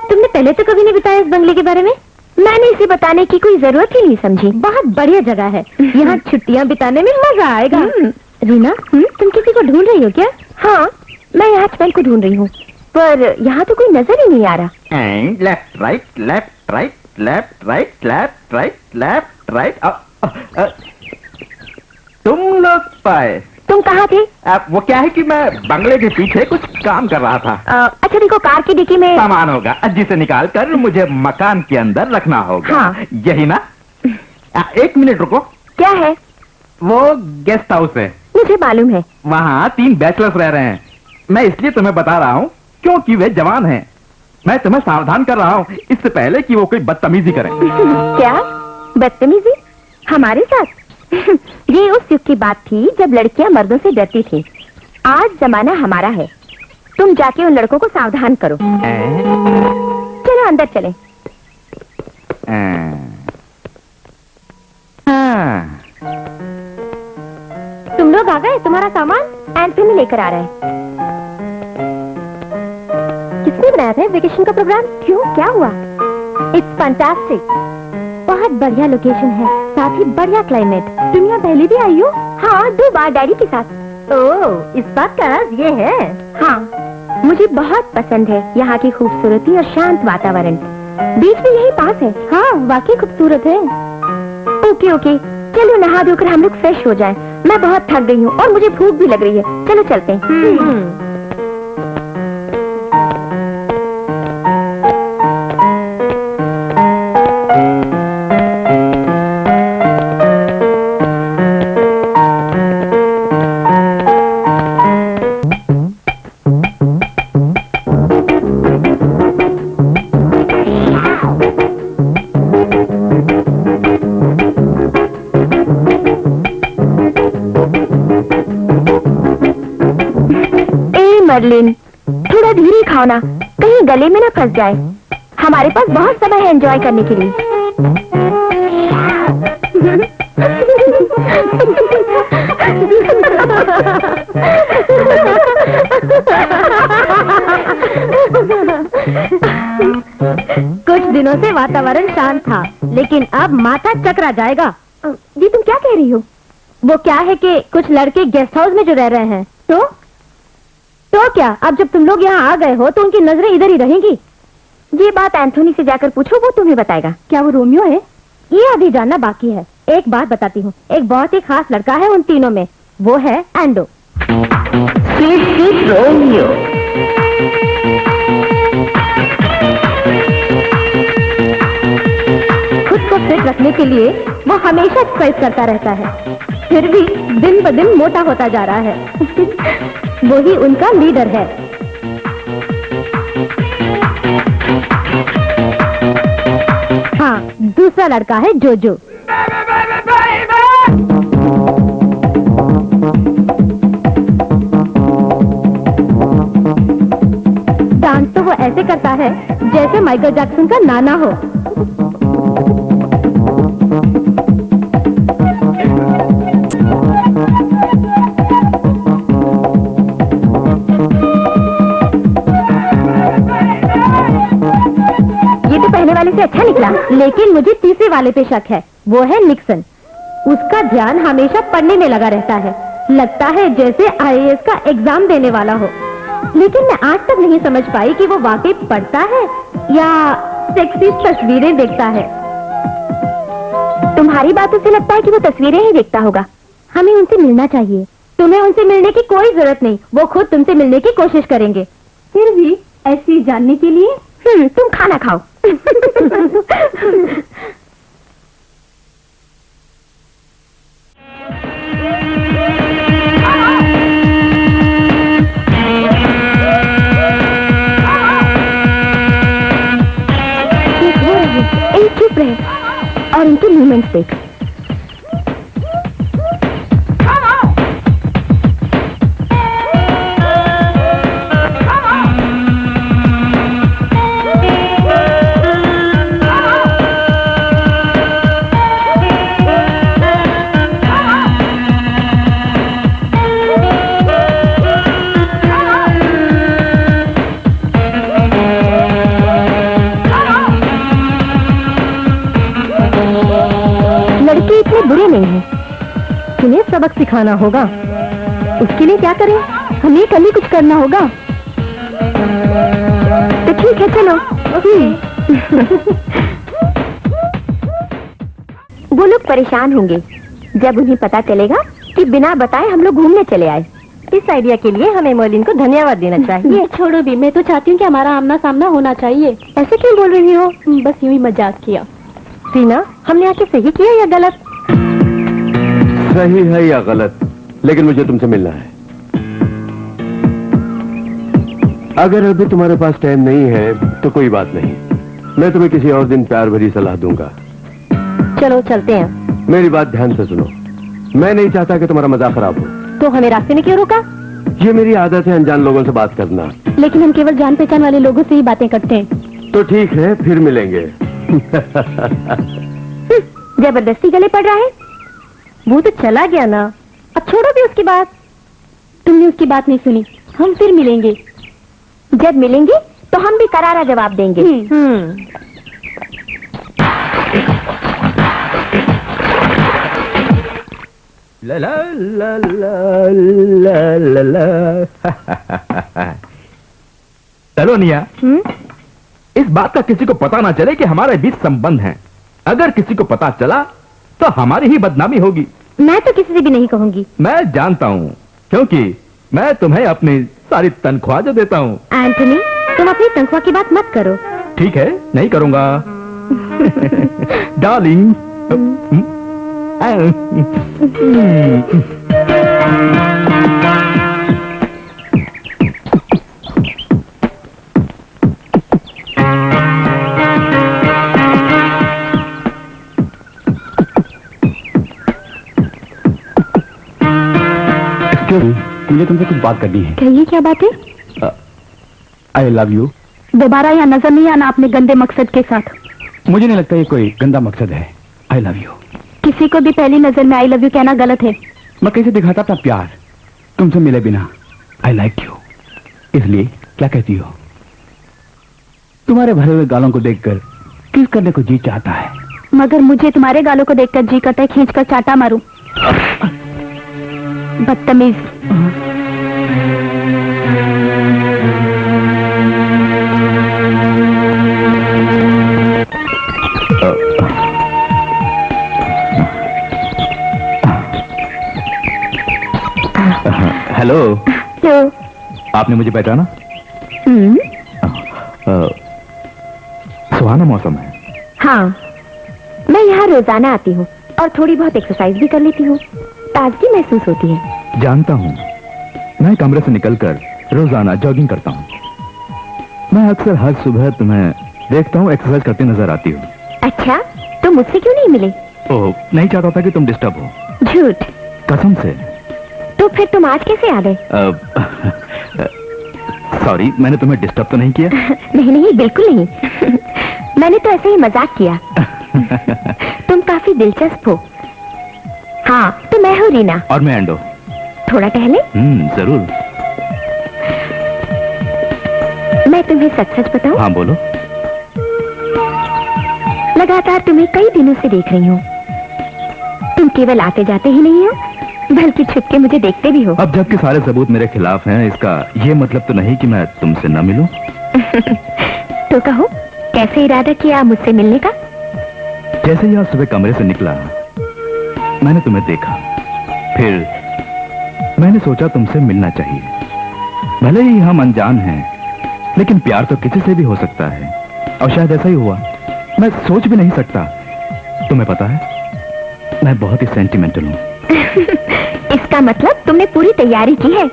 तुमने पहले तो कभी नहीं बताया इस बंगले के बारे में? मैंने इसे बताने की कोई जरूरत ही नहीं समझी। बहुत बढ़िया जगह है, यहाँ छुट्टियाँ बिताने में मजा आएगा। रीना, तुम किसी को ढूंढ रही हो क्या? हाँ, मैं यहाँ चैन को ढूंढ रही हूँ, पर यहाँ तो कोई नजर ही नहीं आ रहा। Left right left right left right left right left right. तुम लोग पाए? तुम कहाँ थे? वो क्या है कि मैं बंगले के पीछे कुछ काम कर रहा था। अच्छा देखो, कार की डिक्की में सामान होगा, जिसे निकाल कर मुझे मकान के अंदर रखना होगा। हाँ। यही ना? 1 मिनट रुको। क्या है? वो गेस्ट हाउस है। मुझे मालूम है। वहाँ 3 बैचलर्स रह रहे हैं। मैं इसलिए तुम्हें बता रहा हूँ क्योंकि वे जवान हैं। मैं तुम्हें सावधान कर रहा हूँ इससे पहले कि वो कोई बदतमीजी करें। क्या बदतमीजी? हमारे साथ? ये उस युग की बात थी जब लड़कियां मर्दों से डरती थी। आज जमाना हमारा है। तुम जाके उन लड़कों को सावधान करो। चलो अंदर चलें। तुम लोग आ गए? तुम्हारा सामान एंथनी लेकर आ रहा है। किसने बनाया था वेकेशन का प्रोग्राम? क्यों, क्या हुआ? It's fantastic. बहुत बढ़िया लोकेशन है, साथ ही बढ़िया क्लाइमेट। तुम यहाँ पहले भी आई हो? हाँ, 2 बार डैडी के साथ। ओह, इस बात का राज ये है? हाँ, मुझे बहुत पसंद है यहाँ की खूबसूरती और शांत वातावरण। बीच में यही पास है। हाँ, वाकई खूबसूरत है। ओके ओके, चलो नहा धोकर हम लोग फ्रेश हो जाएं। मैं बहुत थक गई हूँ और मुझे भूख भी लग रही है। चलो चलते हैं। मर्लिन, थोड़ा धीरे खाओ ना, कहीं गले में ना फंस जाए। हमारे पास बहुत समय है एंजॉय करने के लिए। कुछ दिनों से वातावरण शांत था, लेकिन अब माथा चकरा जाएगा। जी तुम क्या कह रही हो? वो क्या है कि कुछ लड़के गेस्ट हाउस में जो रह रहे हैं। तो क्या, अब जब तुम लोग यहाँ आ गए हो तो उनकी नजरें इधर ही रहेंगी। ये बात एंथोनी से जाकर पूछो, वो तुम्हें बताएगा। क्या वो रोमियो है? ये अभी जानना बाकी है। एक बात बताती हूँ, एक बहुत ही खास लड़का है उन तीनों में, वो है एंडो। रोमियो। खुद को फिट रखने के लिए वो हमेशा एक्सरसाइज करता रहता है, फिर भी दिन ब दिन मोटा होता जा रहा है। वही उनका लीडर है। हाँ, दूसरा लड़का है जोजो। डांस तो वो ऐसे करता है जैसे माइकल जैक्सन का नाना हो। वाले से अच्छा निकला, लेकिन मुझे तीसरे वाले पे शक है। वो है निक्सन। उसका ध्यान हमेशा पढ़ने में लगा रहता है, लगता है जैसे आईएएस का एग्जाम देने वाला हो। लेकिन मैं आज तक नहीं समझ पाई कि वो वाकई पढ़ता है या सेक्सी तस्वीरें देखता है। तुम्हारी बातों से लगता है कि वो तस्वीरें ही देखता होगा। हमें उनसे मिलना चाहिए। तुम्हें उनसे मिलने की कोई जरूरत नहीं, वो खुद तुमसे मिलने की कोशिश करेंगे। फिर भी ऐसी जानने के लिए तुम खाना खाओ। चुप रहे और इनके मूवमेंट्स देख। बुरे नहीं है, उन्हें सबक सिखाना होगा। उसके लिए क्या करें? हमें कल ही कुछ करना होगा। तो ठीक है, चलो। वो लोग परेशान होंगे जब उन्हें पता चलेगा कि बिना बताए हम लोग घूमने चले आए। इस आइडिया के लिए हमें मोलिन को धन्यवाद देना चाहिए। छोड़ो भी, मैं तो चाहती हूँ कि हमारा आमना सामना होना चाहिए। ऐसे क्यों बोल रही हो? बस यूं ही मजाक किया। रीना, हमने आके सही किया या गलत? सही है या गलत, लेकिन मुझे तुमसे मिलना है। अगर अभी तुम्हारे पास टाइम नहीं है तो कोई बात नहीं, मैं तुम्हें किसी और दिन प्यार भरी सलाह दूंगा। चलो चलते हैं। मेरी बात ध्यान से सुनो, मैं नहीं चाहता कि तुम्हारा मजाक खराब हो। तो हमें रास्ते में क्यों रोका? ये मेरी आदत है अनजान लोगों से बात करना। लेकिन हम केवल जान पहचान वाले लोगों से ही बातें करते हैं। तो ठीक है, फिर मिलेंगे। जबरदस्ती गले पड़ रहा है। वो तो चला गया ना, अब छोड़ो भी उसकी बात। तुमने उसकी बात नहीं सुनी। हम फिर मिलेंगे। जब मिलेंगे तो हम भी करारा जवाब देंगे। ला ला ला ला ला ला। चलो निया, इस बात का किसी को पता ना चले कि हमारे बीच संबंध है। अगर किसी को पता चला तो हमारी ही बदनामी होगी। मैं तो किसी से भी नहीं कहूंगी। मैं जानता हूँ, क्योंकि मैं तुम्हें अपनी सारी तनख्वाह जो देता हूँ। एंथनी, तुम अपनी तनख्वाह की बात मत करो। ठीक है, नहीं करूंगा। डार्लिंग। मुझे तुमसे कुछ बात करनी है। कहिए, क्या बात है? I love you. दोबारा यहाँ नजर नहीं आना अपने गंदे मकसद के साथ। मुझे नहीं लगता ये कोई गंदा मकसद है। I love you. किसी को भी पहली नजर में आई लव यू कहना गलत है। मैं कैसे दिखाता अपना प्यार तुमसे मिले बिना? I like you. इसलिए क्या कहती हो? तुम्हारे भरे हुए गालों को देखकर किस करने को जी चाहता है, मगर मुझे तुम्हारे गालों को देखकर जी करता है खींचकर चाटा मारूं। बदतमीज। हेलो। तो आपने मुझे पहचाना? सुहाना मौसम है। हाँ, मैं यहाँ रोजाना आती हूँ और थोड़ी बहुत एक्सरसाइज भी कर लेती हूँ। ताजगी महसूस होती है। जानता हूँ, मैं कमरे से निकलकर रोजाना जॉगिंग करता हूँ। मैं अक्सर हर सुबह तुम्हें देखता हूँ एक्सरसाइज करते नजर आती हूँ। अच्छा, तो मुझसे क्यों नहीं मिले? ओह, नहीं चाहता था कि तुम डिस्टर्ब हो। झूठ। कसम से। तो फिर तुम आज कैसे आ गए? सॉरी, मैंने तुम्हें डिस्टर्ब तो नहीं किया? नहीं नहीं, बिल्कुल नहीं। मैंने तो ऐसे ही मजाक किया। तुम काफी दिलचस्प हो। हाँ, तो मैं हूँ रीना। और मैं एंडो। थोड़ा टहले? जरूर। मैं तुम्हें सच सच बताऊं? हाँ, बोलो। लगातार तुम्हें कई दिनों से देख रही हूँ। तुम केवल आते जाते ही नहीं हो, बल्कि छुप के मुझे देखते भी हो। अब जबकि सारे सबूत मेरे खिलाफ हैं, इसका ये मतलब तो नहीं कि मैं तुमसे न मिलूं। तो कहो, कैसे इरादा किया मुझसे मिलने का? जैसे ही आज सुबह कमरे से निकला, मैंने तुम्हें देखा, फिर मैंने सोचा तुमसे मिलना चाहिए। भले ही हम अनजान हैं, लेकिन प्यार तो किसी से भी हो सकता है, और शायद ऐसा ही हुआ। मैं सोच भी नहीं सकता। तुम्हें पता है, मैं बहुत ही सेंटिमेंटल हूँ। इसका मतलब तुमने पूरी तैयारी की है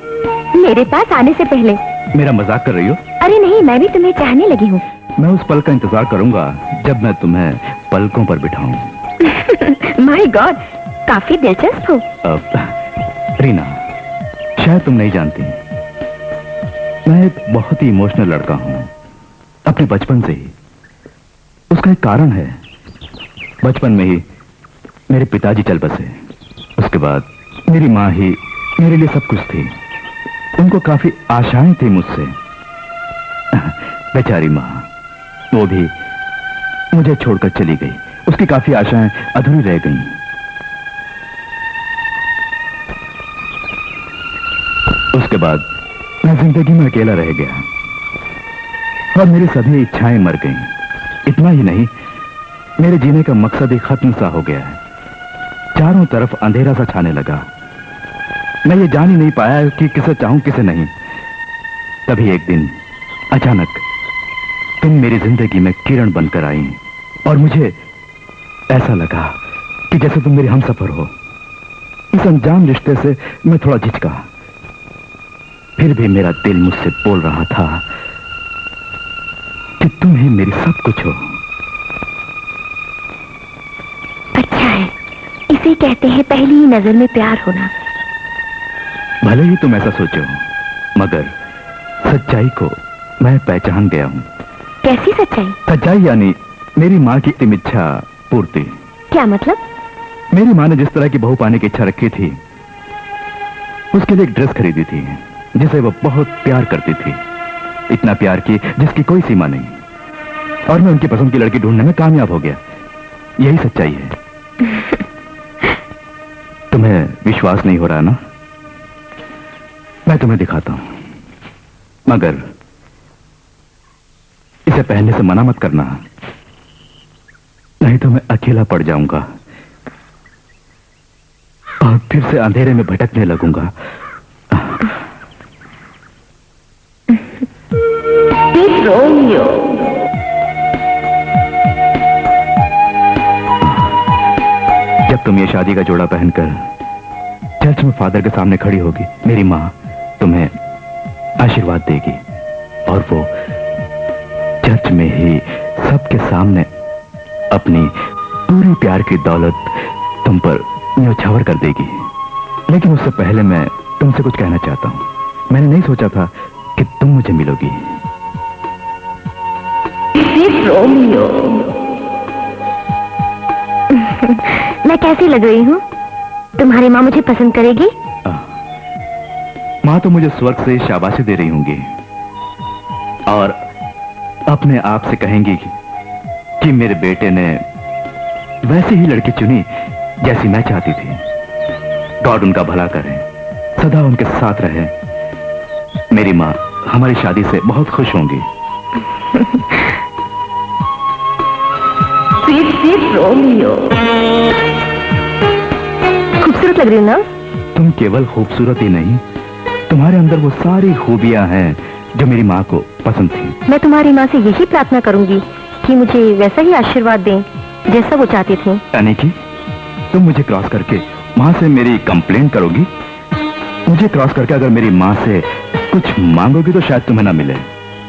मेरे पास आने से पहले। मेरा मजाक कर रही हो? अरे नहीं, मैं भी तुम्हें चाहने लगी हूँ। मैं उस पल का इंतजार करूंगा जब मैं तुम्हें पलकों पर बिठाऊं। माय गॉड, काफी दिलचस्प हो। रीना, शायद तुम नहीं जानती, मैं एक बहुत ही इमोशनल लड़का हूं, अपने बचपन से ही। उसका एक कारण है। बचपन में ही मेरे पिताजी चल बसे। उसके बाद मेरी माँ ही मेरे लिए सब कुछ थी। उनको काफी आशाएं थी मुझसे। बेचारी माँ, वो भी मुझे छोड़कर चली गई। उसकी काफी आशाएं अधूरी रह गईं। उसके बाद मैं जिंदगी में अकेला रह गया और मेरी सभी इच्छाएं मर गईं। इतना ही नहीं, मेरे जीने का मकसद ही खत्म सा हो गया है। चारों तरफ अंधेरा सा छाने लगा। मैं ये जान ही नहीं पाया कि किसे चाहूं किसे नहीं। तभी एक दिन अचानक तुम मेरी जिंदगी में किरण बनकर आई और मुझे ऐसा लगा कि जैसे तुम मेरी हमसफर हो। इस अनजान रिश्ते से मैं थोड़ा झिझका, फिर भी मेरा दिल मुझसे बोल रहा था कि तुम ही मेरी सब कुछ हो। अच्छा है, इसे कहते हैं पहली ही नजर में प्यार होना। भले ही तुम ऐसा सोचो, मगर सच्चाई को मैं पहचान गया हूँ। कैसी सच्चाई? सच्चाई यानी मेरी माँ की अंतिम इच्छा पूर्ति। क्या मतलब? मेरी माँ ने जिस तरह की बहू पाने की इच्छा रखी थी, उसके लिए एक ड्रेस खरीदी थी जिसे वो बहुत प्यार करती थी। इतना प्यार की जिसकी कोई सीमा नहीं। और मैं उनकी पसंद की लड़की ढूंढने में कामयाब हो गया। यही सच्चाई है। तुम्हें विश्वास नहीं हो रहा ना? मैं तुम्हें दिखाता हूं, मगर इसे पहनने से मना मत करना, नहीं तो मैं अकेला पड़ जाऊंगा और फिर से अंधेरे में भटकने लगूंगा। रोमियो, जब तुम ये शादी का जोड़ा पहनकर चर्च में फादर के सामने खड़ी होगी, मेरी माँ तुम्हें आशीर्वाद देगी और वो चर्च में ही सबके सामने अपनी पूरी प्यार की दौलत तुम पर न्योछावर कर देगी। लेकिन उससे पहले मैं तुमसे कुछ कहना चाहता हूँ। मैंने नहीं सोचा था कि तुम मुझे मिलोगी। रोमियो, मैं कैसी लग रही हूँ? तुम्हारी माँ मुझे पसंद करेगी? माँ तो मुझे स्वर्ग से शाबाशी दे रही होंगी और अपने आप से कहेंगी कि मेरे बेटे ने वैसी ही लड़की चुनी जैसी मैं चाहती थी। गॉड उनका भला करे, सदा उनके साथ रहे। मेरी माँ हमारी शादी से बहुत खुश होंगी। रोमियो, खूबसूरत लग रही हो ना? तुम केवल खूबसूरत ही नहीं, तुम्हारे अंदर वो सारी खूबियां हैं जो मेरी माँ को पसंद थी। मैं तुम्हारी माँ से यही प्रार्थना करूंगी कि मुझे वैसा ही आशीर्वाद दें जैसा वो चाहती थी। यानी कि तुम मुझे क्रॉस करके माँ से मेरी कंप्लेंट करोगी? मुझे क्रॉस करके अगर मेरी माँ से कुछ मांगोगी तो शायद तुम्हें ना मिले।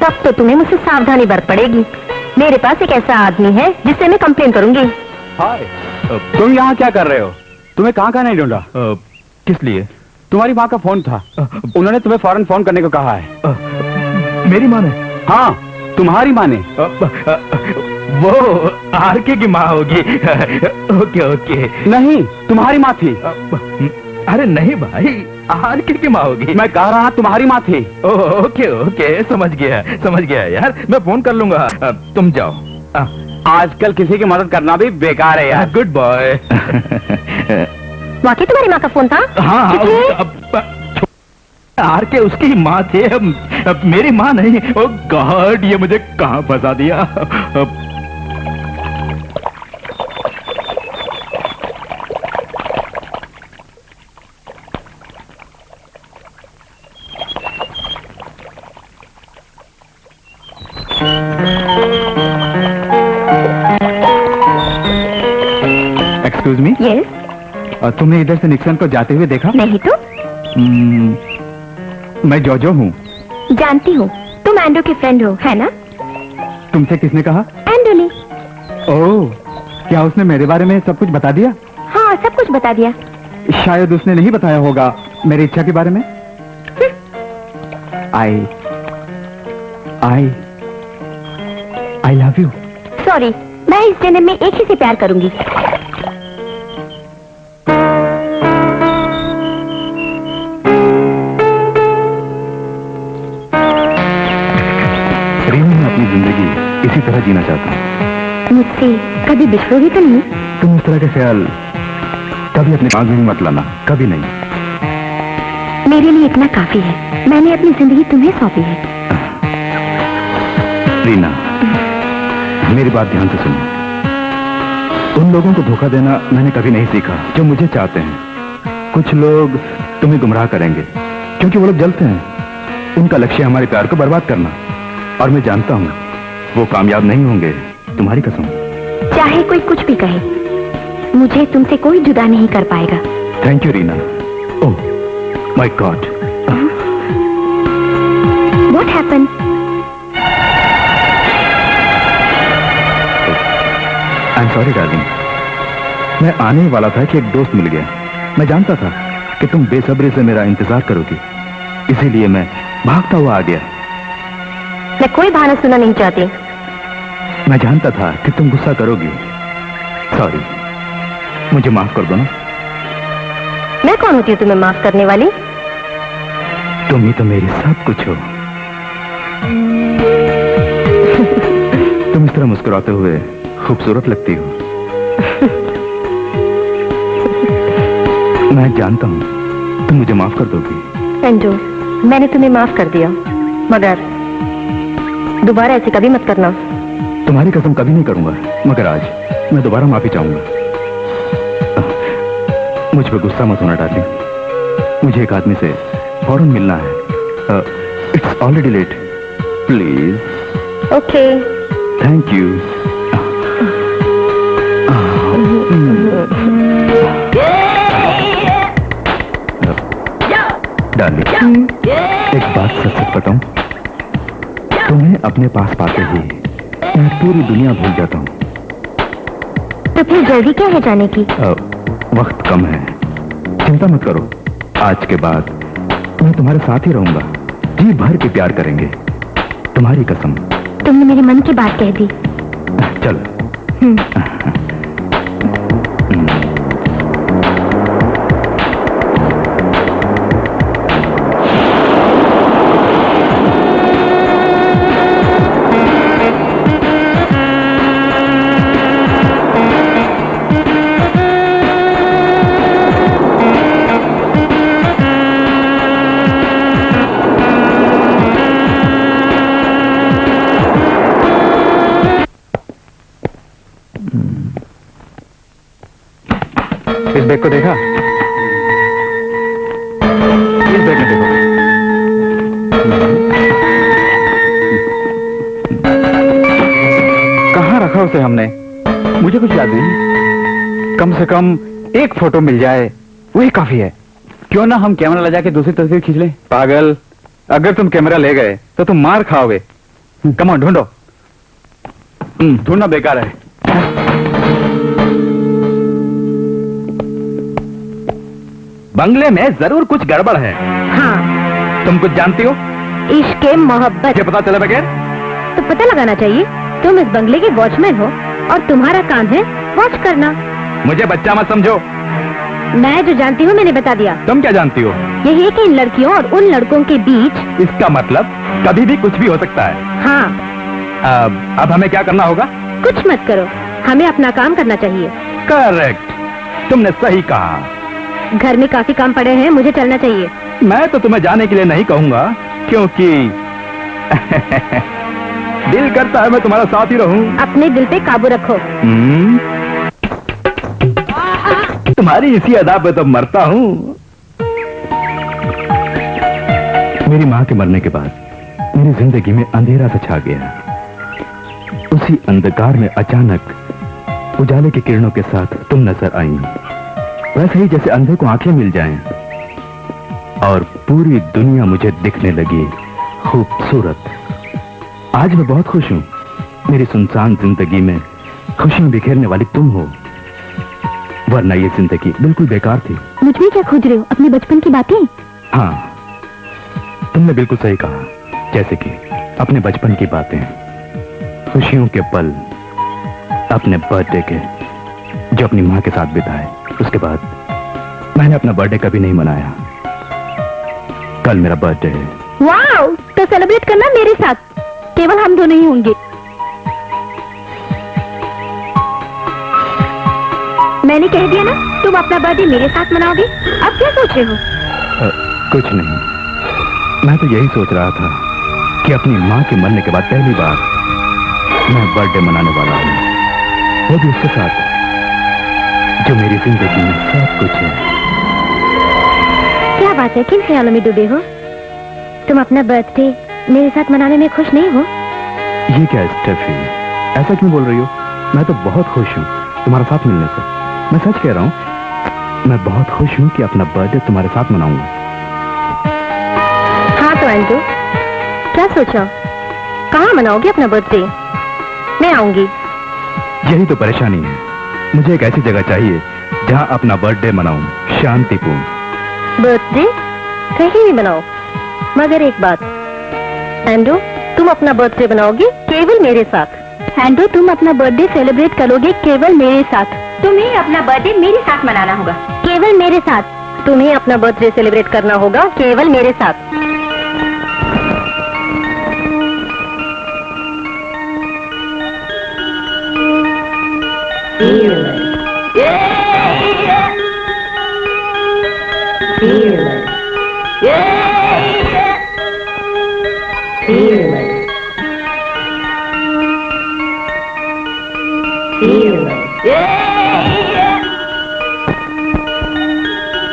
तब तो तुम्हें मुझसे सावधानी बरत पड़ेगी। मेरे पास एक ऐसा आदमी है जिससे मैं कंप्लेन करूंगी। हाय, तुम यहाँ क्या कर रहे हो? तुम्हें कहाँ नहीं ढूंढा? किस लिए? तुम्हारी माँ का फोन था, उन्होंने तुम्हें फौरन फोन करने को कहा है। मेरी माँ ने? हाँ, तुम्हारी माँ ने। वो आरके की माँ होगी। Okay okay. नहीं, तुम्हारी माँ थी। अरे नहीं भाई, आरके की माँ होगी। मैं कह रहा तुम्हारी माँ थी। ओके ओके, समझ गया यार। मैं फोन कर लूंगा। तुम जाओ। आजकल किसी की मदद करना भी बेकार है यार। Good boy. वाकई तुम्हारी माँ का फोन था? हाँ कितने? आर के उसकी ही माँ थी, अब मेरी माँ नहीं। ओ गॉड, ये मुझे कहाँ फंसा दिया। Excuse me, yes. तुमने इधर से निक्सन को जाते हुए देखा? नहीं तो। मैं जोजो हूँ। जानती हूँ, तुम एंड्रो की फ्रेंड हो, है ना? तुमसे किसने कहा? एंड्रो ने। ओह, क्या उसने मेरे बारे में सब कुछ बता दिया? हाँ, सब कुछ बता दिया। शायद उसने नहीं बताया होगा मेरी इच्छा के बारे में। I love you. सॉरी, मैं इस जन्म में एक ही से प्यार करूंगी। रीना, मैं अपनी जिंदगी इसी तरह जीना चाहता हूँ। मुझसे कभी बिछड़ोगी तो नहीं? तुम इस तरह के ख्याल कभी अपने दिमाग में भी मत लाना, कभी नहीं। मेरे लिए इतना काफी है। मैंने अपनी जिंदगी तुम्हें सौंपी है। रीना, मेरी बात ध्यान से सुनो। उन लोगों को धोखा देना मैंने कभी नहीं सीखा जो मुझे चाहते हैं। कुछ लोग तुम्हें गुमराह करेंगे क्योंकि वो लोग जलते हैं। उनका लक्ष्य हमारे प्यार को बर्बाद करना, और मैं जानता हूँ वो कामयाब नहीं होंगे, तुम्हारी कसम। चाहे कोई कुछ भी कहे, मुझे तुमसे कोई जुदा नहीं कर पाएगा। Thank you Reena. Oh my God, what happened? I am sorry darling. मैं आने ही वाला था कि एक दोस्त मिल गया। मैं जानता था कि तुम बेसब्री से मेरा इंतजार करोगी, इसीलिए मैं भागता हुआ आ गया। मैं कोई बहाना सुनना नहीं चाहती। मैं जानता था कि तुम गुस्सा करोगी। सॉरी, मुझे माफ कर दो ना। मैं कौन होती हूँ तुम्हें माफ करने वाली? तुम ही तो मेरी सब कुछ हो। तुम इस तरह मुस्कुराते हुए खूबसूरत लगती हो। मैं जानता हूँ तुम मुझे माफ कर दोगी। एंड्रू, मैंने तुम्हें माफ कर दिया, मगर दोबारा ऐसे कभी मत करना। तुम्हारी कसम कभी नहीं करूंगा, मगर आज मैं दोबारा माफी चाहूंगा। मुझ पर गुस्सा मत होना डार्लिंग। मुझे एक आदमी से फौरन मिलना है। It's already late, please. Okay. Thank you. Darling, एक बात सच सच बताऊं, तुम्हें अपने पास पाते ही मैं पूरी दुनिया भूल जाता हूँ। तो फिर जल्दी क्या है जाने की? वक्त कम है, चिंता मत करो। आज के बाद मैं तुम्हारे साथ ही रहूंगा। जी भर के प्यार करेंगे, तुम्हारी कसम। तुमने मेरे मन की बात कह दी। चल। इस बैग को देखा? इस बैग में देखो। कहाँ रखा उसे हमने? मुझे कुछ याद नहीं। कम से कम एक फोटो मिल जाए वही काफी है। क्यों ना हम कैमरा ले जाके दूसरी तस्वीर खींच लें? पागल, अगर तुम कैमरा ले गए तो तुम मार खाओगे। कम ऑन, ढूंढो। ढूंढना बेकार है। बंगले में जरूर कुछ गड़बड़ है। हाँ, तुम कुछ जानती हो? इश्क मोहब्बत। ये पता चला बगैर? तो पता लगाना चाहिए। तुम इस बंगले के वॉचमैन हो और तुम्हारा काम है वॉच करना। मुझे बच्चा मत समझो। मैं जो जानती हूँ मैंने बता दिया। तुम क्या जानती हो? यही है कि इन लड़कियों और उन लड़कों के बीच। इसका मतलब कभी भी कुछ भी हो सकता है। हाँ। अब हमें क्या करना होगा? कुछ मत करो, हमें अपना काम करना चाहिए। करेक्ट, तुमने सही कहा। घर में काफी काम पड़े हैं, मुझे चलना चाहिए। मैं तो तुम्हें जाने के लिए नहीं कहूंगा, क्योंकि दिल करता है मैं तुम्हारा साथ ही रहूं। अपने दिल पे काबू रखो। तुम्हारी इसी अदा पे तो मरता हूं। मेरी मां के मरने के बाद मेरी जिंदगी में अंधेरा सा छा गया। उसी अंधकार में अचानक उजाले की किरणों के साथ तुम नजर आई, वैसे ही जैसे अंधे को आंखें मिल जाएं, और पूरी दुनिया मुझे दिखने लगी खूबसूरत। आज मैं बहुत खुश हूं। मेरी सुनसान जिंदगी में खुशियां बिखेरने वाली तुम हो, वरना ये जिंदगी बिल्कुल बेकार थी। मुझ में क्या खोज रहे हो? अपने बचपन की बातें? हाँ, तुमने बिल्कुल सही कहा। जैसे कि अपने बचपन की बातें, खुशियों के पल, अपने बर्थडे के जो अपनी मां के साथ बिताए। उसके बाद मैंने अपना बर्थडे कभी नहीं मनाया। कल मेरा बर्थडे है। वाओ, तो सेलिब्रेट करना मेरे साथ। केवल हम दोनों ही होंगे। मैंने कह दिया ना, तुम अपना बर्थडे मेरे साथ मनाओगे। अब क्या सोच रहे हो? कुछ नहीं, मैं तो यही सोच रहा था कि अपनी मां के मरने के बाद पहली बार मैं बर्थडे मनाने वाला हूं, वो भी उसके साथ जो मेरी जिंदगी में सब कुछ है। क्या बात है, किन ख्यालों में डूबे हो? तुम अपना बर्थडे मेरे साथ मनाने में खुश नहीं हो? ये क्या स्टेफी, ऐसा क्यों बोल रही हो? मैं तो बहुत खुश हूँ तुम्हारे साथ मिलने से। मैं सच कह रहा हूँ, मैं बहुत खुश हूँ कि अपना बर्थडे तुम्हारे साथ मनाऊंगा। हाँ तो एंड्रू, क्या सोचा? कहाँ मनाओगे अपना बर्थडे? मैं आऊंगी। यही तो परेशानी है। मुझे एक ऐसी जगह चाहिए जहाँ अपना बर्थडे मनाऊं, शांतिपूर्ण। बर्थडे कहीं भी मनाओ, मगर एक बात, एंड्रू, तुम अपना बर्थडे बनाओगे केवल मेरे साथ। एंड्रू, तुम अपना बर्थडे सेलिब्रेट करोगे केवल मेरे साथ। तुम्हें अपना बर्थडे मेरे साथ मनाना होगा, केवल मेरे साथ। तुम्हें अपना बर्थडे सेलिब्रेट करना होगा केवल मेरे साथ।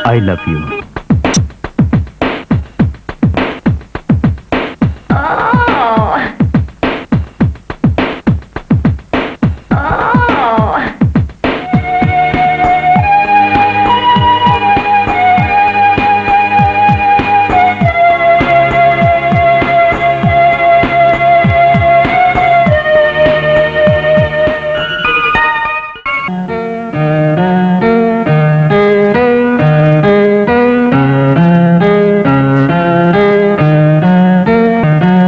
I love you.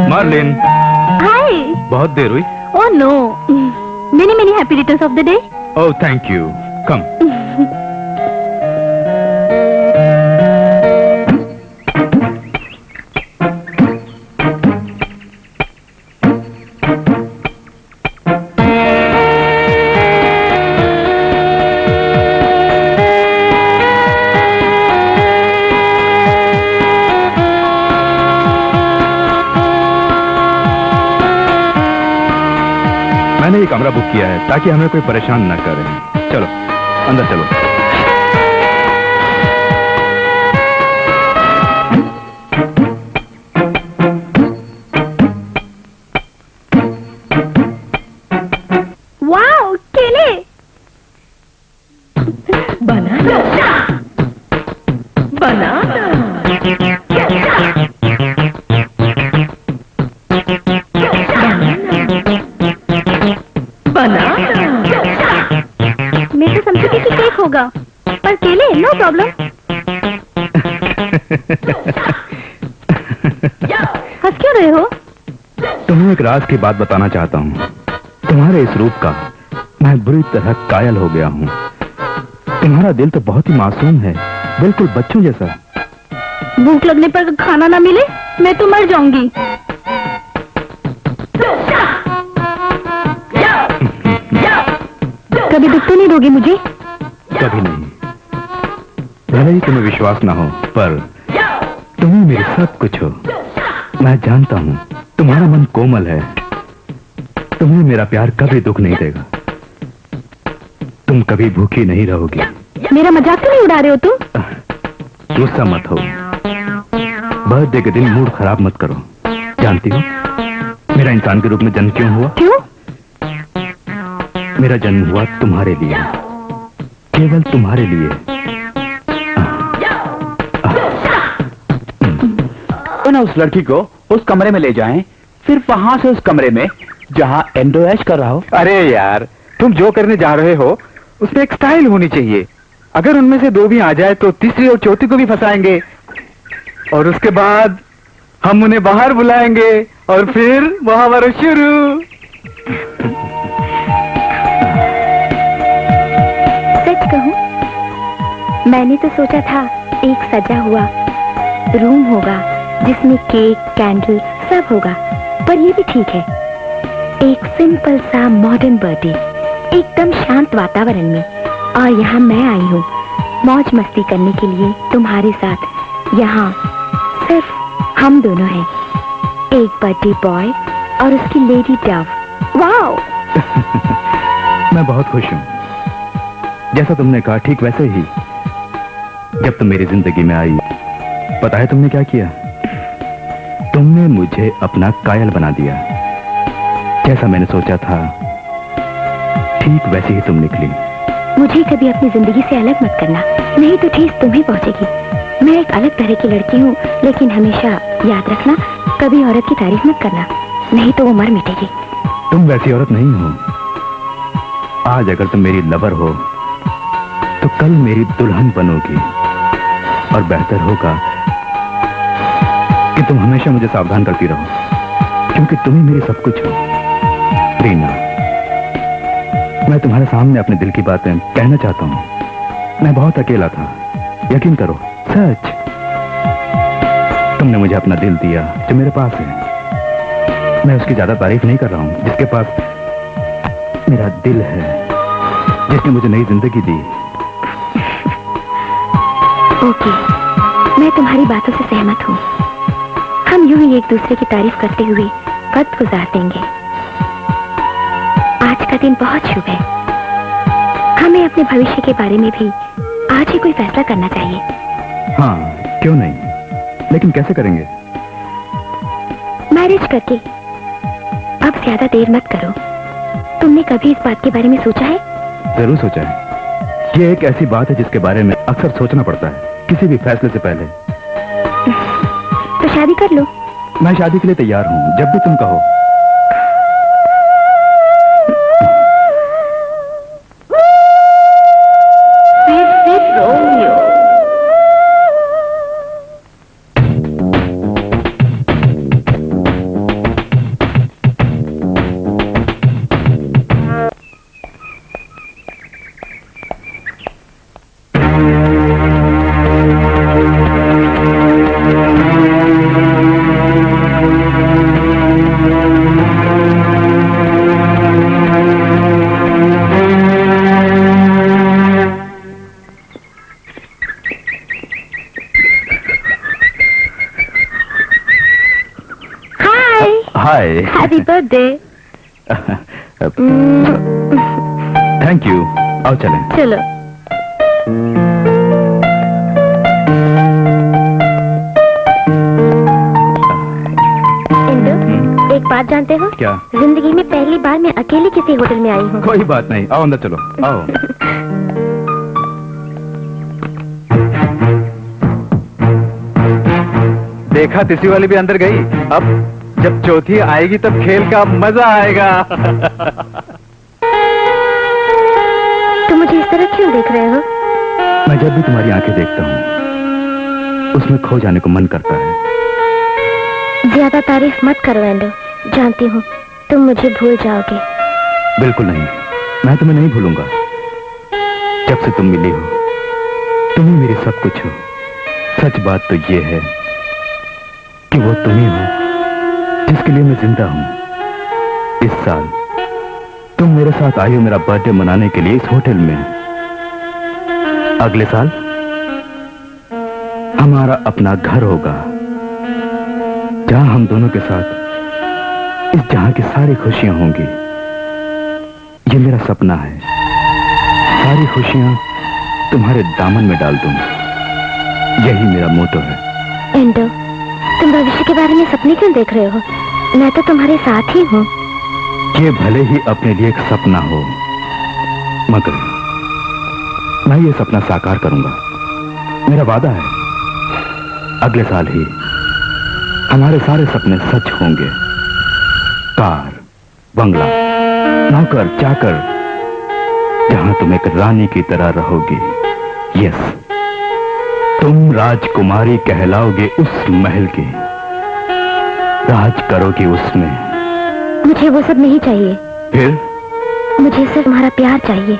Marlin, hi. बहुत देर हुई। Oh no, many many happy returns of the day. Oh thank you, come. मैंने ये कमरा बुक किया है ताकि हमें कोई परेशान न करे। चलो अंदर चलो। वाओ, केले। बनाना, बनाना, मैं तो समझी कि केक होगा, पर केले नो प्रॉब्लम। हंस क्यों रहे हो? तुम्हें एक राज की बात बताना चाहता हूँ। तुम्हारे इस रूप का मैं बुरी तरह कायल हो गया हूँ। तुम्हारा दिल तो बहुत ही मासूम है, बिल्कुल बच्चों जैसा। भूख लगने पर खाना ना मिले मैं तो मर जाऊंगी। कभी दुख तो नहीं दोगी मुझे? कभी नहीं। भले ही तुम्हें विश्वास ना हो, पर तुम ही मेरे सब कुछ हो। मैं जानता हूँ तुम्हारा मन कोमल है, तुम्हें मेरा प्यार कभी दुख नहीं देगा। तुम कभी भूखी नहीं रहोगी। मेरा मजाक तो नहीं उड़ा रहे हो तुम? गुस्सा मत हो, बर्थडे के दिन मूड खराब मत करो। जानती हो मेरा इंसान के रूप में जन्म क्यों हुआ? क्यों? मेरा जन्म हुआ तुम्हारे लिए, केवल तुम्हारे लिए। तो ना उस लड़की को उस कमरे में ले जाएं, फिर वहां से उस कमरे में जहां एंडो ऐश कर रहा हो। अरे यार, तुम जो करने जा रहे हो उसमें एक स्टाइल होनी चाहिए। अगर उनमें से दो भी आ जाए तो तीसरी और चौथी को भी फंसाएंगे, और उसके बाद हम उन्हें बाहर बुलाएंगे और फिर मुहावरा शुरू। सच कहूं, मैंने तो सोचा था एक सजा हुआ रूम होगा जिसमें केक, कैंडल सब होगा, पर ये भी ठीक है। एक सिंपल सा मॉडर्न बर्थडे, एकदम शांत वातावरण में, और यहाँ मैं आई हूँ मौज मस्ती करने के लिए तुम्हारे साथ। यहाँ सिर्फ हम दोनों हैं, एक बर्थडे बॉय और उसकी लेडी डव। वाओ! मैं बहुत खुश हूँ। जैसा तुमने कहा ठीक वैसे ही। जब तुम मेरी जिंदगी में आई, पता है तुमने क्या किया? तुमने मुझे अपना कायल बना दिया। जैसा मैंने सोचा था ठीक वैसे ही तुम निकली। मुझे कभी अपनी जिंदगी से अलग मत करना, नहीं तो ठेस तुम्हें पहुंचेगी। मैं एक अलग तरह की लड़की हूँ, लेकिन हमेशा याद रखना, कभी औरत की तारीफ मत करना, नहीं तो वो मर मिटेगी। तुम वैसी औरत नहीं हो। आज अगर तुम मेरी लवर हो तो कल मेरी दुल्हन बनोगी, और बेहतर होगा कि तुम हमेशा मुझे सावधान करती रहो, क्योंकि तुम ही मेरी सब कुछ हो। रीना, मैं तुम्हारे सामने अपने दिल की बातें कहना चाहता हूँ। मैं बहुत अकेला था, यकीन करो, सच। तुमने मुझे अपना दिल दिया जो मेरे पास है। मैं उसकी ज्यादा तारीफ नहीं कर रहा हूँ, जिसके पास मेरा दिल है, जिसने मुझे नई जिंदगी दी। ओके, मैं तुम्हारी बातों से सहमत हूँ। हम यूं ही एक दूसरे की तारीफ करते हुए वक्त गुजार देंगे। आज का दिन बहुत शुभ है। हमें अपने भविष्य के बारे में भी आज ही कोई फैसला करना चाहिए। हाँ, क्यों नहीं, लेकिन कैसे करेंगे? मैरिज करके। अब ज्यादा देर मत करो। तुमने कभी इस बात के बारे में सोचा है? जरूर सोचा है। ये एक ऐसी बात है जिसके बारे में अक्सर सोचना पड़ता है किसी भी फैसले से पहले। तो शादी कर लो। मैं शादी के लिए तैयार हूँ, जब भी तुम कहो। हाय, हैप्पी बर्थडे। Thank you. आओ चलें। चलो। इंदु, एक बात जानते हो? क्या? जिंदगी में पहली बार मैं अकेले किसी होटल में आई हूँ। कोई बात नहीं, आओ अंदर चलो, आओ। देखा, तीसरी वाली भी अंदर गई। अब जब चौथी आएगी तब खेल का मजा आएगा। तुम मुझे इस तरह क्यों देख रहे हो? मैं जब भी तुम्हारी आंखें देखता हूँ उसमें खो जाने को मन करता है। ज्यादा तारीफ मत करो एंडो, जानती हूँ तुम मुझे भूल जाओगे। बिल्कुल नहीं, मैं तुम्हें नहीं भूलूंगा। जब से तुम मिली हो तुम ही मेरी सब कुछ हो। सच बात तो ये है कि वो तुम ही हो जिसके लिए मैं जिंदा हूं। इस साल तुम मेरे साथ आई हो मेरा बर्थडे मनाने के लिए इस होटल में। अगले साल हमारा अपना घर होगा, जहां हम दोनों के साथ इस जहां की सारी खुशियां होंगी। ये मेरा सपना है, सारी खुशियां तुम्हारे दामन में डाल दूं, यही मेरा मोटो है। एंडो, तुम भविष्य के बारे में सपने क्यों देख रहे हो? मैं तो तुम्हारे साथ ही हूँ। ये भले ही अपने लिए एक सपना हो, मगर मैं ये सपना साकार करूंगा। मेरा वादा है, अगले साल ही हमारे सारे सपने सच होंगे। कार, बंगला, नौकर, चाकर, जहां तुम एक रानी की तरह रहोगे। यस, तुम राजकुमारी कहलाओगे उस महल के, राज करोगे उसमें। मुझे वो सब नहीं चाहिए। फिर? मुझे सिर्फ तुम्हारा प्यार चाहिए।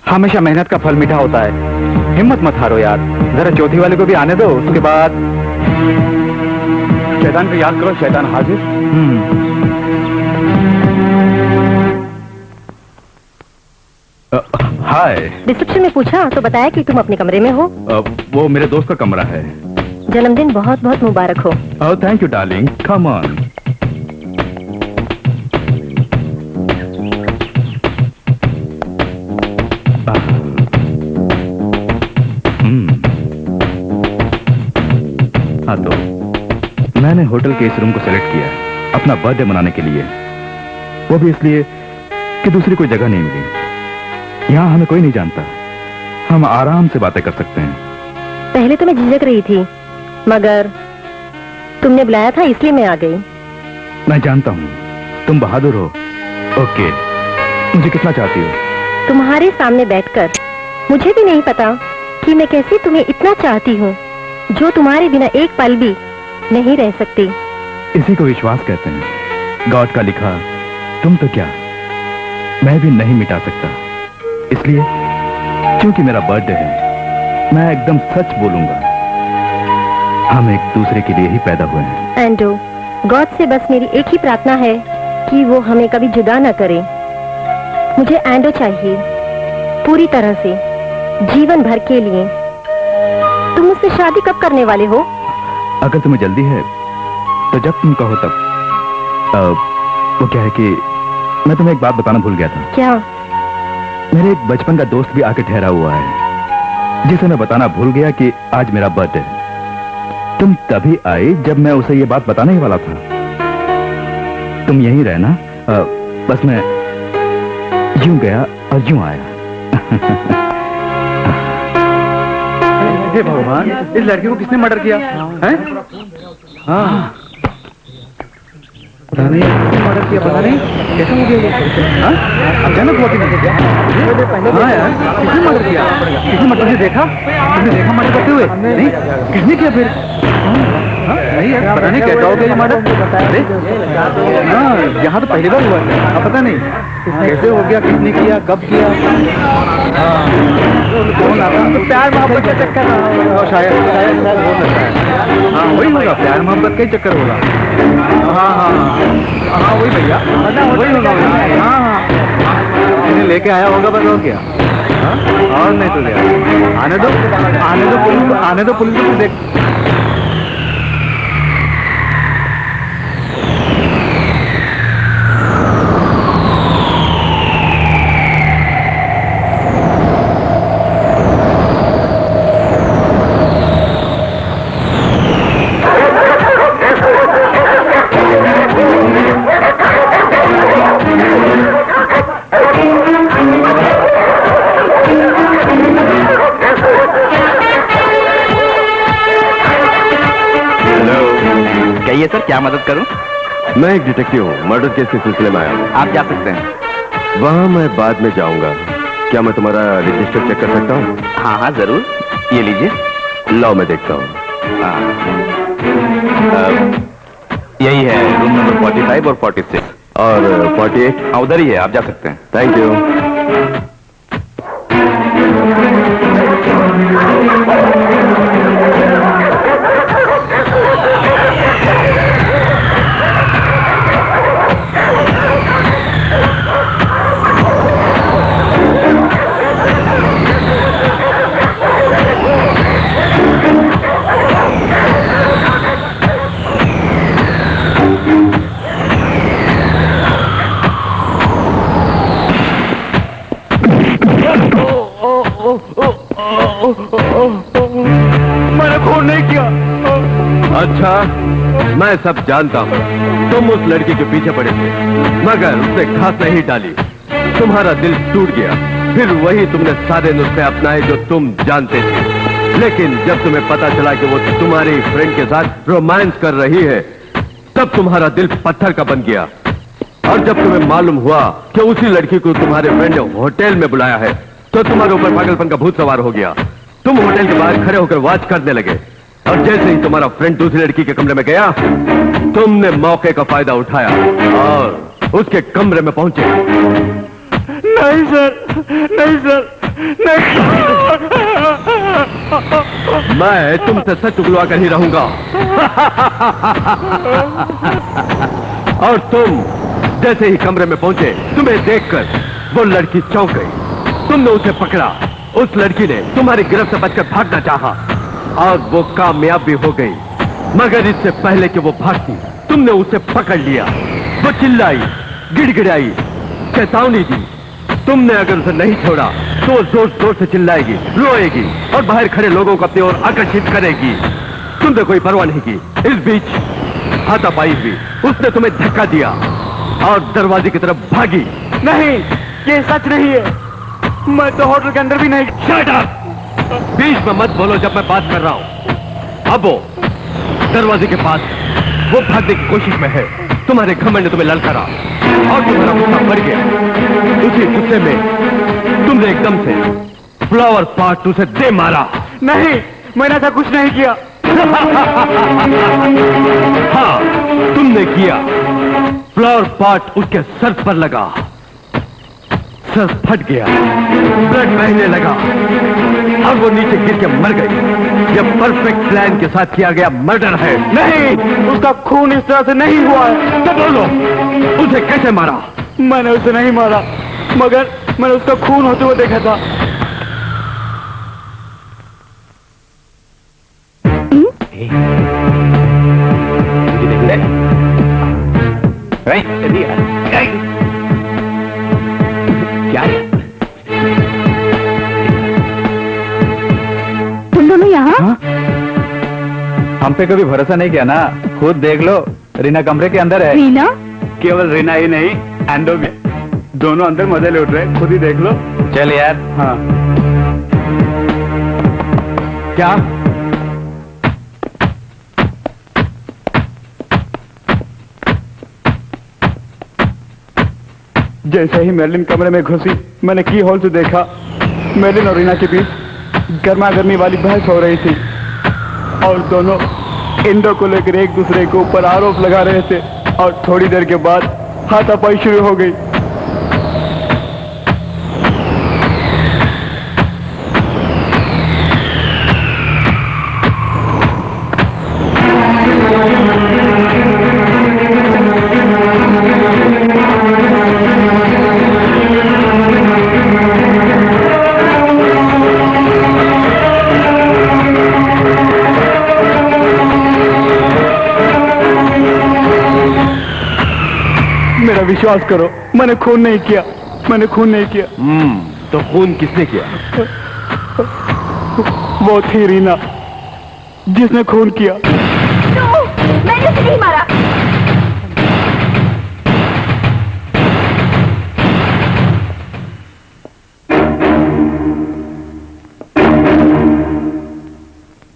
हमेशा मेहनत का फल मीठा होता है। हिम्मत मत हारो यार, जरा चौथी वाले को भी आने दो, उसके बाद शैतान को याद करो, शैतान हाजिर। हाय। रिसेप्शन में पूछा तो बताया कि तुम अपने कमरे में हो। वो मेरे दोस्त का कमरा है। जन्मदिन बहुत बहुत मुबारक हो। ओह thank you darling, come on. हाँ तो मैंने होटल के इस रूम को सेलेक्ट किया अपना बर्थडे मनाने के लिए, वो भी इसलिए कि दूसरी कोई जगह नहीं मिली। यहाँ हमें कोई नहीं जानता, हम आराम से बातें कर सकते हैं। पहले तो मैं झिझक रही थी, मगर तुमने बुलाया था इसलिए मैं आ गई। मैं जानता हूँ तुम बहादुर हो। ओके, मुझे कितना चाहती हो? तुम्हारे सामने बैठकर मुझे भी नहीं पता कि मैं कैसे तुम्हें इतना चाहती हूँ, जो तुम्हारे बिना एक पल भी नहीं रह सकती। इसी को विश्वास कहते हैं, गॉड का लिखा। तुम तो क्या, मैं भी नहीं मिटा सकता। इसलिए क्योंकि मेरा बर्थडे है, मैं एकदम सच बोलूंगा। हम एक दूसरे के लिए ही पैदा हुए हैं। एंडो, गॉड से बस मेरी एक ही प्रार्थना है कि वो हमें कभी जुदा न करे। मुझे एंडो चाहिए, पूरी तरह से, जीवन भर के लिए। तुम मुझसे शादी कब करने वाले हो? अगर तुम्हें जल्दी है तो जब तुम कहो तब। वो क्या है कि मैं तुम्हें एक बात बताना भूल गया था। क्या? मेरे एक बचपन का दोस्त भी आके ठहरा हुआ है, जिसे मैं बताना भूल गया कि आज मेरा बर्थडे है। तुम तभी आई जब मैं उसे ये बात बताने ही वाला था। तुम यहीं रहना, बस मैं यूं गया और यूं आया। हे भगवान, इस लड़की को किसने मर्डर किया है? हाँ, पता नहीं किसने मर्डर किया, पता नहीं कैसे हो गया ये। हाँ? अचानक हुआ कि नहीं? हाँ यार, किसने मर्डर किया? किसने मर्डर से देखा? तुमने देखा मर्डर करते हुए? नहीं, किसने किया फिर? हाँ? नहीं यार, पता नहीं कैसा हो गया ये मर्डर। अरे हाँ, यहाँ तो पहली बार हुआ है, अब पता नहीं कैसे हो गया, किसने किया, कब किया। कौन आता? प्यार मोहब्बत का चक्कर शायद हो सकता है। हाँ वही होगा, प्यार मोहब्बत का ही चक्कर होगा। हाँ हाँ हाँ वही भैया, वही होगा। हाँ हाँ, इन्हें लेके आया होगा बस, हो गया। और नहीं तो क्या, आने दो पुलिस को देख। कहिए सर, क्या मदद करूं? मैं एक डिटेक्टिव हूँ, मर्डर केस के सिलसिले में आया हूँ। आप जा सकते हैं। वहाँ मैं बाद में जाऊंगा। क्या मैं तुम्हारा रजिस्टर चेक कर सकता हूँ? हाँ हाँ जरूर, ये लीजिए। लाओ मैं देखता हूँ। यही है रूम नंबर 45 और 46 और 48? हाँ उधर ही है, आप जा सकते हैं। Thank you. खून नहीं किया। अच्छा, मैं सब जानता हूँ। तुम उस लड़की के पीछे पड़े थे, मगर उसने घात नहीं डाली, तुम्हारा दिल टूट गया। फिर वही तुमने सारे नुस्खे अपनाए जो तुम जानते थे। लेकिन जब तुम्हें पता चला कि वो तुम्हारी फ्रेंड के साथ रोमांस कर रही है, तब तुम्हारा दिल पत्थर का बन गया। और जब तुम्हें मालूम हुआ कि उसी लड़की को तुम्हारे फ्रेंड ने होटल में बुलाया है, तो तुम्हारे ऊपर पागलपन का भूत सवार हो गया। तुम होटल के बाहर खड़े होकर वॉच करने लगे, और जैसे ही तुम्हारा फ्रेंड दूसरी लड़की के कमरे में गया, तुमने मौके का फायदा उठाया और उसके कमरे में पहुंचे। नहीं सर, नहीं सर, नहीं। मैं तुमसे सच उगलवा कर ही रहूंगा। और तुम जैसे ही कमरे में पहुंचे, तुम्हें देखकर वो लड़की चौंक गई। तुमने उसे पकड़ा। उस लड़की ने तुम्हारी गिरफ्त से बचकर भागना चाहा और वो कामयाब भी हो गई। मगर इससे पहले कि वो भागती, तुमने उसे पकड़ लिया। वो चिल्लाई, गिड़गिड़ाई, चेतावनी दी। तुमने अगर उसे नहीं छोड़ा तो वो जोर जोर से चिल्लाएगी, रोएगी और बाहर खड़े लोगों को अपनी ओर आकर्षित करेगी। तुमने कोई परवाह नहीं की। इस बीच हाथापाई हुई, उसने तुम्हें धक्का दिया और दरवाजे की तरफ भागी। नहीं, ये सच नहीं है। मैं तो होटल के अंदर भी नहीं। Shut up! बीच में मत बोलो जब मैं बात कर रहा हूं। अब वो दरवाजे के पास, वो भागने की कोशिश में है। तुम्हारे घमंड ने तुम्हें ललकारा और तुम्हारा गुस्सा बढ़ गया। उसी गुस्से में तुमने एकदम से फ्लावर पॉट उसे दे मारा। नहीं, मैंने ऐसा कुछ नहीं किया। हाँ, तुमने किया। फ्लावर पॉट उसके सर पर लगा, सर फट गया, ब्लड बहने लगा और वो नीचे गिर के मर गई। यह परफेक्ट प्लान के साथ किया गया मर्डर है। नहीं, उसका खून इस तरह से नहीं हुआ है। तो बोलो, उसे कैसे मारा? मैंने उसे नहीं मारा, मगर मैंने उसका खून होते हुए देखा था। क्या है? तुम दोनों यहाँ? हम पे कभी भरोसा नहीं किया ना। खुद देख लो, रीना कमरे के अंदर है। रीना? केवल रीना ही नहीं, एंडो भी। दोनों अंदर मजे लूट रहे, खुद ही देख लो। चल यार। हाँ। क्या? जैसे ही मेलिन कमरे में घुसी, मैंने की होल से देखा मेलिन और रीना के बीच गर्मा गर्मी वाली बहस हो रही थी और दोनों इंडो को लेकर एक दूसरे के ऊपर आरोप लगा रहे थे। और थोड़ी देर के बाद हाथापाई शुरू हो गई। विश्वास करो, मैंने खून नहीं किया, मैंने खून नहीं किया। तो खून किसने किया? वो थी रीना जिसने खून किया। मैंने उसे नहीं मारा।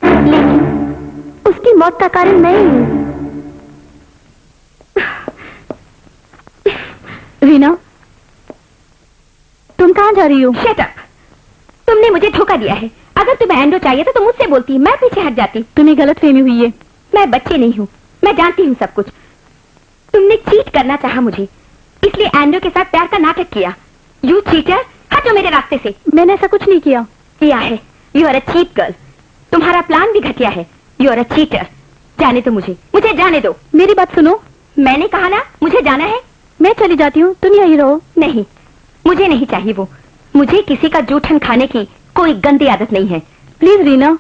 लेकिन उसकी मौत का कारण मैं ही हूं। रीना, तुम कहां जा रही हो? Shut up! तुमने मुझे धोखा दिया है। अगर तुम्हें एंडो चाहिए था तो मुझसे बोलती, मैं पीछे हट जाती। तुम्हें गलतफहमी हुई है। मैं बच्ची नहीं हूँ, मैं जानती हूँ सब कुछ। तुमने चीट करना चाहा मुझे, इसलिए एंडो के साथ प्यार का नाटक किया। यू चीटर, हटो मेरे रास्ते से। मैंने ऐसा कुछ नहीं किया। किया है। You are a cheat girl. तुम्हारा प्लान भी घटिया है। You are a cheater. जाने दो मुझे जाने दो। मेरी बात सुनो, मैंने कहा ना मुझे जाना है। मैं चली जाती हूँ, तुम यहीं रहो। नहीं, मुझे नहीं चाहिए वो। मुझे किसी का जूठन खाने की कोई गंदी आदत नहीं है। प्लीज रीना,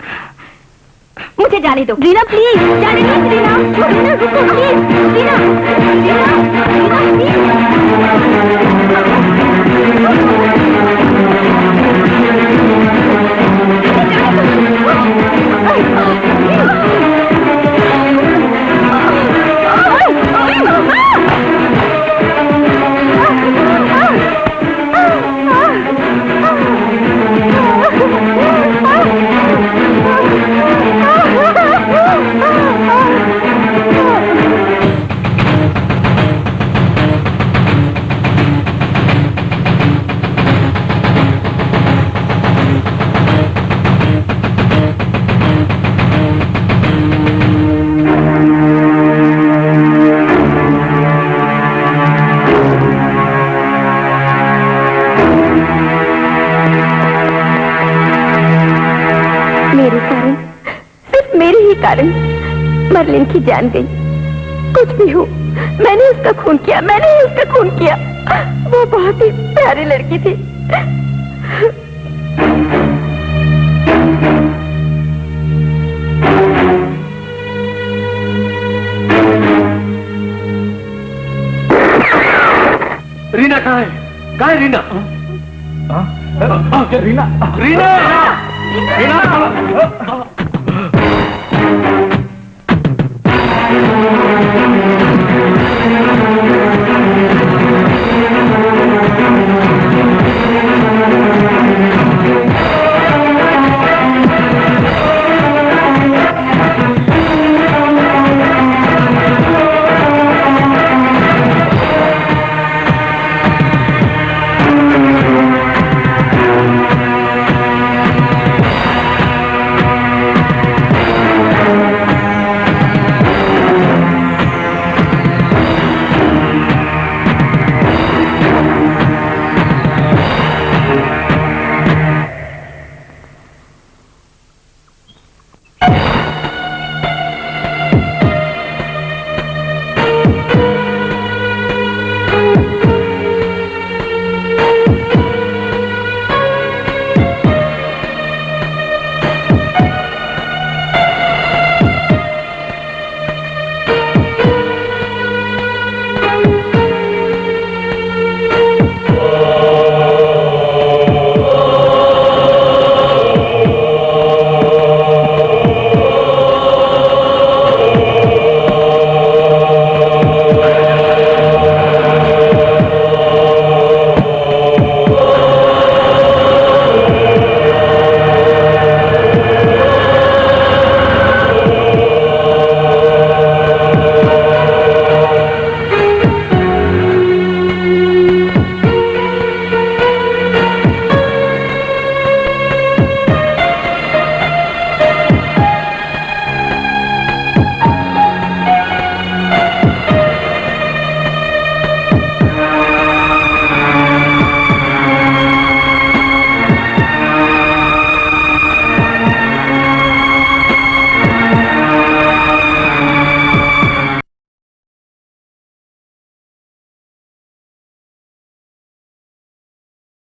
मुझे जाने दो। रीना प्लीज, जाने दो। रीना, रीना रुको प्लीज। रीना, रीना, रीना प्लीज। मेरे कारण, सिर्फ मेरे ही कारण मरलिन की जान गई। कुछ भी हो, मैंने उसका खून किया, मैंने ही उसका खून किया। वो बहुत ही प्यारी लड़की थी। रीना कहाँ है? कहाँ है रीना? रीना रीना! रीना!